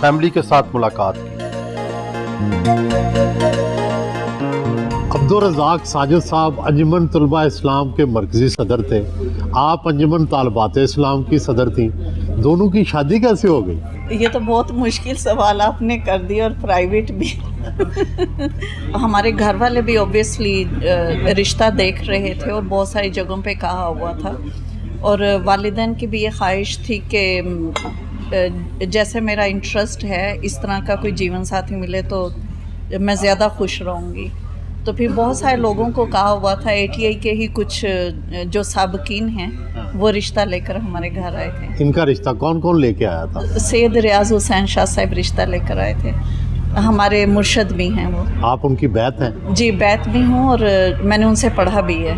Family के साथ मुलाकात की। अब्दुल रज़ाक साजिद साहब अंजुमन तलबा इस्लाम के मरकज़ी सदर थे, आप अंजुमन तालिबात इस्लाम की सदर थी, दोनों की शादी कैसे हो गई? ये तो बहुत मुश्किल सवाल आपने कर दिया, और प्राइवेट भी। हमारे घर वाले भी ऑब्वियसली रिश्ता देख रहे थे और बहुत सारी जगहों पे कहा हुआ था, और वालिदैन की भी ये ख्वाहिश थी कि जैसे मेरा इंटरेस्ट है इस तरह का कोई जीवन साथी मिले तो मैं ज़्यादा खुश रहूँगी। तो फिर बहुत सारे लोगों को कहा हुआ था, ATI के ही कुछ जो साबकीन हैं वो रिश्ता लेकर हमारे घर आए थे। इनका रिश्ता कौन कौन लेके आया था? सैयद रियाज हुसैन शाह साहब रिश्ता लेकर आए थे, हमारे मुर्शद भी हैं वो। आप उनकी बैत हैं? जी, बैत भी हूँ और मैंने उनसे पढ़ा भी है,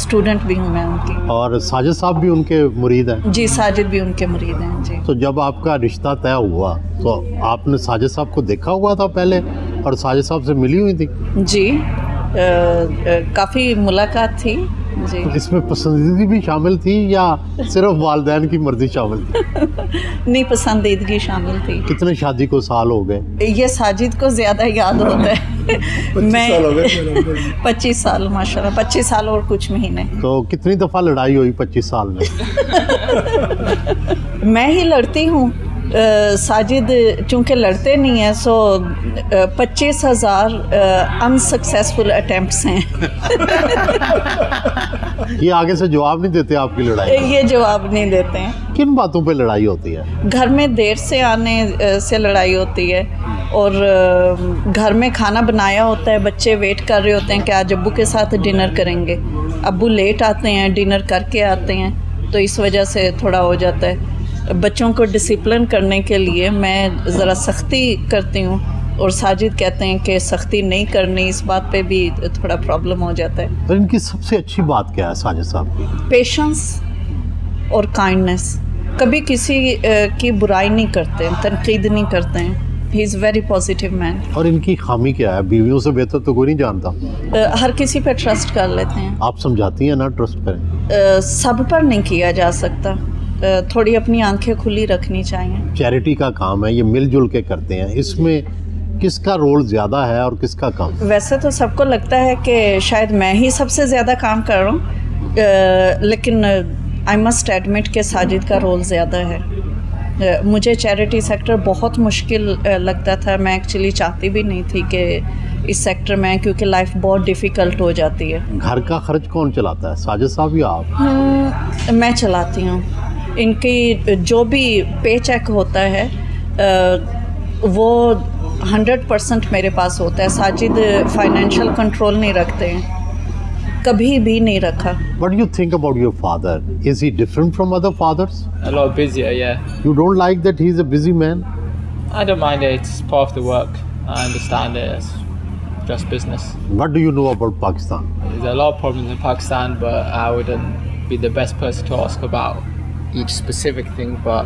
स्टूडेंट भी हूँ मैं उनकी। और साजिद साहब भी उनके मुरीद हैं? जी, साजिद भी उनके मुरीद हैं जी। तो जब आपका रिश्ता तय हुआ तो आपने साजिद साहब को देखा हुआ था पहले और साजिद साहब से मिली हुई थी? जी, काफ़ी मुलाकात थी जी। तो इसमें पसंदीदगी भी शामिल थी या सिर्फ वालिदैन की मर्जी शामिल थी? नहीं, पसंदीदगी शामिल थी। कितने शादी को साल हो गए? ये साजिद को ज़्यादा याद होता है। 25 साल माशाल्लाह, 25 साल और कुछ महीने। तो कितनी दफ़ा लड़ाई हुई 25 साल में? मैं ही लड़ती हूँ, साजिद चूँकि लड़ते नहीं हैं, सो 25,000 अनसक्सेसफुल अटेम्प्ट्स हैं। ये आगे से जवाब नहीं देते आपकी लड़ाई? ये जवाब नहीं देते हैं। किन बातों पे लड़ाई होती है? घर में देर से आने से लड़ाई होती है, और घर में खाना बनाया होता है, बच्चे वेट कर रहे होते हैं कि आज अब्बू के साथ डिनर करेंगे, अब्बू लेट आते हैं, डिनर करके आते हैं, तो इस वजह से थोड़ा हो जाता है। बच्चों को डिसिप्लिन करने के लिए मैं ज़रा सख्ती करती हूँ, और साजिद कहते हैं कि सख्ती नहीं करनी, इस बात पे भी थोड़ा प्रॉब्लम हो जाता है। तो इनकी सबसे अच्छी बात क्या है साजिद साहब की? पेशेंस और काइंडनेस, कभी किसी की बुराई नहीं करते हैं, तनकीद नहीं करते हैं। He is very positive man. और इनकी खामी क्या है? बीवियों से बेहतर तो कोई नहीं जानता। हर किसी पे ट्रस्ट कर लेते हैं। आप समझाती हैं ना ट्रस्ट करें? सब पर नहीं किया जा सकता, थोड़ी अपनी आंखें खुली रखनी चाहिए। चैरिटी का काम है, ये मिलजुल के करते हैं, इसमें किसका रोल ज़्यादा है और किसका कम? वैसे तो सबको लगता है कि शायद मैं ही सबसे ज़्यादा काम कर रहा हूँ, लेकिन आई मस्ट एडमिट कि साजिद का रोल ज़्यादा है। मुझे चैरिटी सेक्टर बहुत मुश्किल लगता था, मैं एक्चुअली चाहती भी नहीं थी कि इस सेक्टर में, क्योंकि लाइफ बहुत डिफ़िकल्ट हो जाती है। घर का खर्च कौन चलाता है, साजिद साहब या आप? मैं चलाती हूँ। इनकी जो भी पे चेक होता है वो 100% मेरे पास होता है। साजिद फाइनेंशियल कंट्रोल नहीं रखते हैं, कभी भी नहीं रखा। What do you think about your father? Is he different from other fathers? A lot busier, yeah. You don't like that he's a busy man? I don't mind it. It's part of the work. I understand it. It's just business. What do you know about Pakistan? There's a lot of problems in Pakistan, but I wouldn't be the best person to ask about each specific thing. But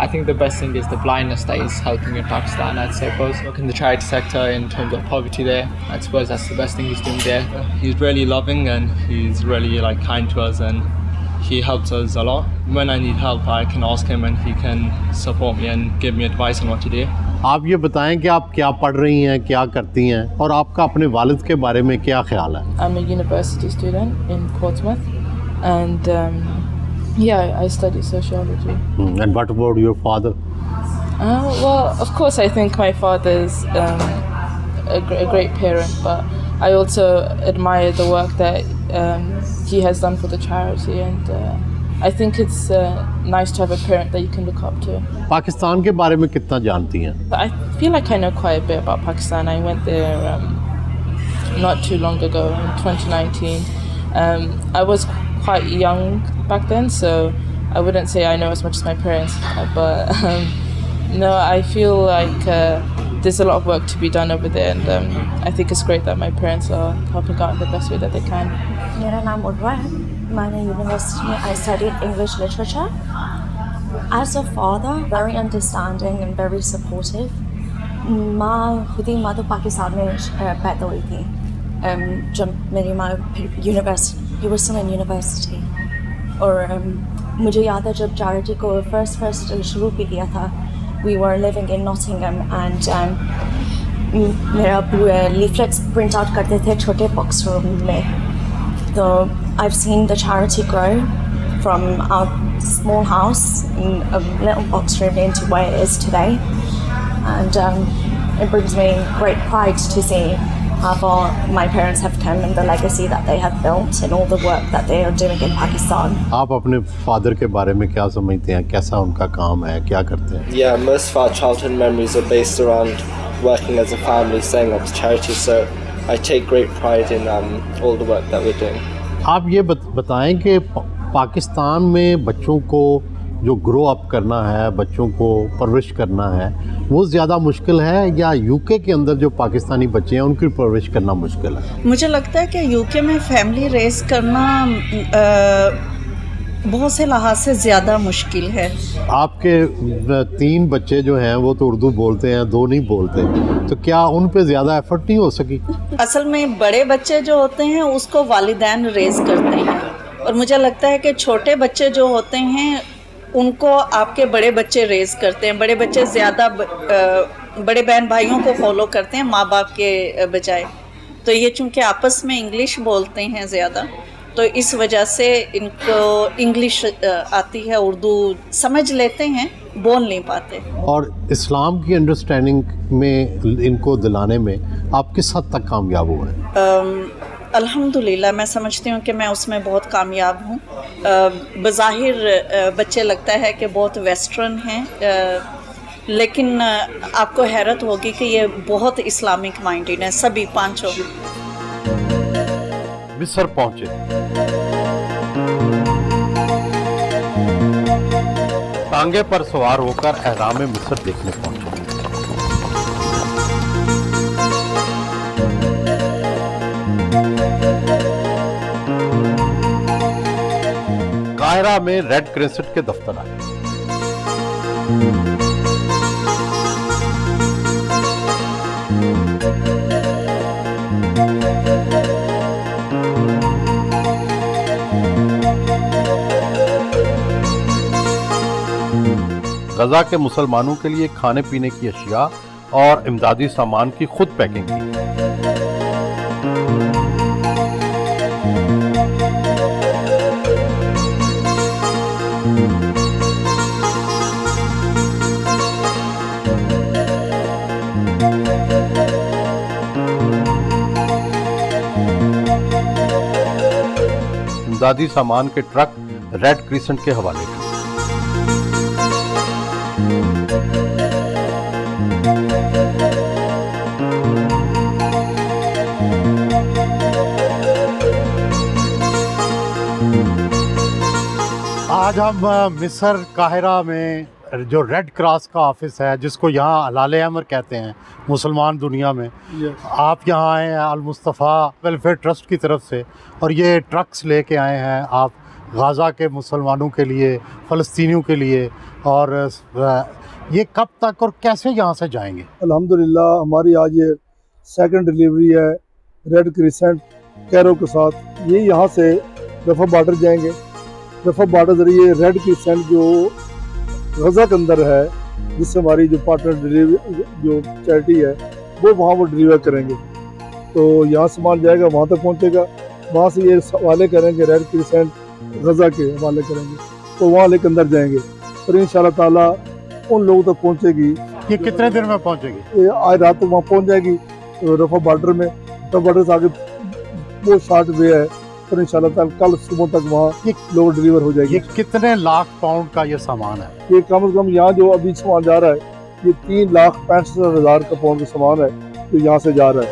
I think the best thing is the blindness that is helping in Pakistan, I'd say. Both work in the charity sector in terms of poverty there. I suppose that's the best thing he's doing there. He's really loving and he's really kind to us, and he helps us a lot. When I need help, I can ask him and he can support me and give me advice on what to do. आप ये बताएं कि आप क्या पढ़ रही हैं, क्या करती हैं, और आपका अपने वालिद के बारे में क्या ख्याल है? I'm a university student in Portsmouth, and I study sociology. And what about your father? Well, of course, I think my father's a great parent, but I also admire the work that he has done for the charity, and I think it's nice to have a parent that you can look up to. Pakistan के बारे में कितना जानती हैं? I feel like I know quite a bit about Pakistan. I went there not too long ago in 2019. I was quite young back then, so I wouldn't say I know as much as my parents, but no, I feel like there's a lot of work to be done over there, and I think it's great that my parents are helping out in the best way that they can. मेरा नाम उर्वा है, मैंने university में I studied English literature. As a father, very understanding and very supportive. माँ खुद ही माँ तो पाकिस्तान में पैदा हुई थी, जब मेरी माँ university was still in university, और मुझे याद है जब चैरिटी को फर्स्ट शुरू भी किया था, we were living in Nottingham, and मेरा leaflets print out करते थे छोटे box room में. So I've seen the charity grow from our small house in a little box room into where it is today, and it brings me great pride to see how far my parents have come and the legacy that they have built and all the work that they are doing in Pakistan. आप अपने father के बारे में क्या समझते हैं, कैसा उनका काम है, क्या करते हैं? Yeah, most of our childhood memories are based around working as a family, setting up charity, so I take great pride in all the work that we're doing. आप ये बताएं कि पाकिस्तान में बच्चों को जो ग्रो अप करना है, बच्चों को परवरिश करना है, वो ज़्यादा मुश्किल है या यूके के अंदर जो पाकिस्तानी बच्चे हैं उनकी परवरिश करना मुश्किल है? मुझे लगता है कि यूके में फैमिली रेस करना बहुत से लिहाज से ज़्यादा मुश्किल है। आपके 3 बच्चे जो हैं वो तो उर्दू बोलते हैं, 2 नहीं बोलते, तो क्या उन पे ज़्यादा एफर्ट नहीं हो सकी? असल में बड़े बच्चे जो होते हैं उसको वालिदैन रेस करते हैं, और मुझे लगता है कि छोटे बच्चे जो होते हैं उनको आपके बड़े बच्चे रेस करते हैं। बड़े बच्चे ज़्यादा बड़े बहन भाइयों को फॉलो करते हैं माँ बाप के बजाय, तो ये चूँकि आपस में इंग्लिश बोलते हैं ज़्यादा, तो इस वजह से इनको इंग्लिश आती है, उर्दू समझ लेते हैं, बोल नहीं पाते। और इस्लाम की अंडरस्टैंडिंग में इनको दिलाने में आप किस हद तक कामयाब हुए हैं? अल्हम्दुलिल्लाह मैं समझती हूँ कि मैं उसमें बहुत कामयाब हूँ। बज़ाहिर बच्चे लगता है कि बहुत वेस्टर्न हैं, लेकिन आपको हैरत होगी कि ये बहुत इस्लामिक माइंडेड हैं, सभी पांचों। मिस्र पहुँचे, टांगे पर सवार होकर एहराम मिस्र देखने पहुँचे। काहिरा में रेड क्रिसेंट के दफ्तर आए। गजा के मुसलमानों के लिए खाने पीने की अशिया और इमदादी सामान की खुद पैकिंग की। इमदादी सामान के ट्रक रेड क्रिसेंट के हवाले किए। आज हम मिस्र काहिरा में जो रेड क्रॉस का ऑफिस है, जिसको यहाँ हलाले अमर कहते हैं मुसलमान दुनिया में, आप यहाँ आए हैं अल मुस्तफ़ा वेलफेयर ट्रस्ट की तरफ से, और ये ट्रक्स लेके आए हैं आप गाज़ा के मुसलमानों के लिए, फ़लस्तीनियों के लिए, और ये कब तक और कैसे यहाँ से जाएंगे? अल्हम्दुलिल्लाह हमारी आज ये सेकंड डिलीवरी है रेड क्रिसेंट कैरो के साथ। ये यहाँ से रफ़ा बॉर्डर जाएंगे। रफ़ा बॉर्डर ज़रिए रेड क्रिसेंट जो गज़ा के अंदर है, जिससे हमारी जो पार्टनर डिलीवरी जो चैरिटी है वो डिलीवर करेंगे। तो यहाँ सामान जाएगा, वहाँ तक पहुँचेगा, वहाँ से ये हवाले करेंगे, रेड क्रिसेंट गज़ा के हवाले करेंगे, तो वहाँ लेकर अंदर जाएंगे। और इंशाल्लाह ताला उन लोगों तक पहुँचेगी। ये कितने दिन में पहुँचेगी? ये आज रात तक वहाँ पहुँच जाएगी रफ़ा बॉर्डर में। रफ़ा बॉर्डर से आगे वो शॉर्ट वे है, और इंशाल्लाह ताला कल सुबह तक वहाँ ये लोग डिलीवर हो जाएगी। ये कितने लाख पाउंड का ये सामान है? ये कम से कम यहाँ जो अभी सामान जा रहा है ये 3,65,000 का पाउंड का सामान है जो यहाँ से जा रहा है।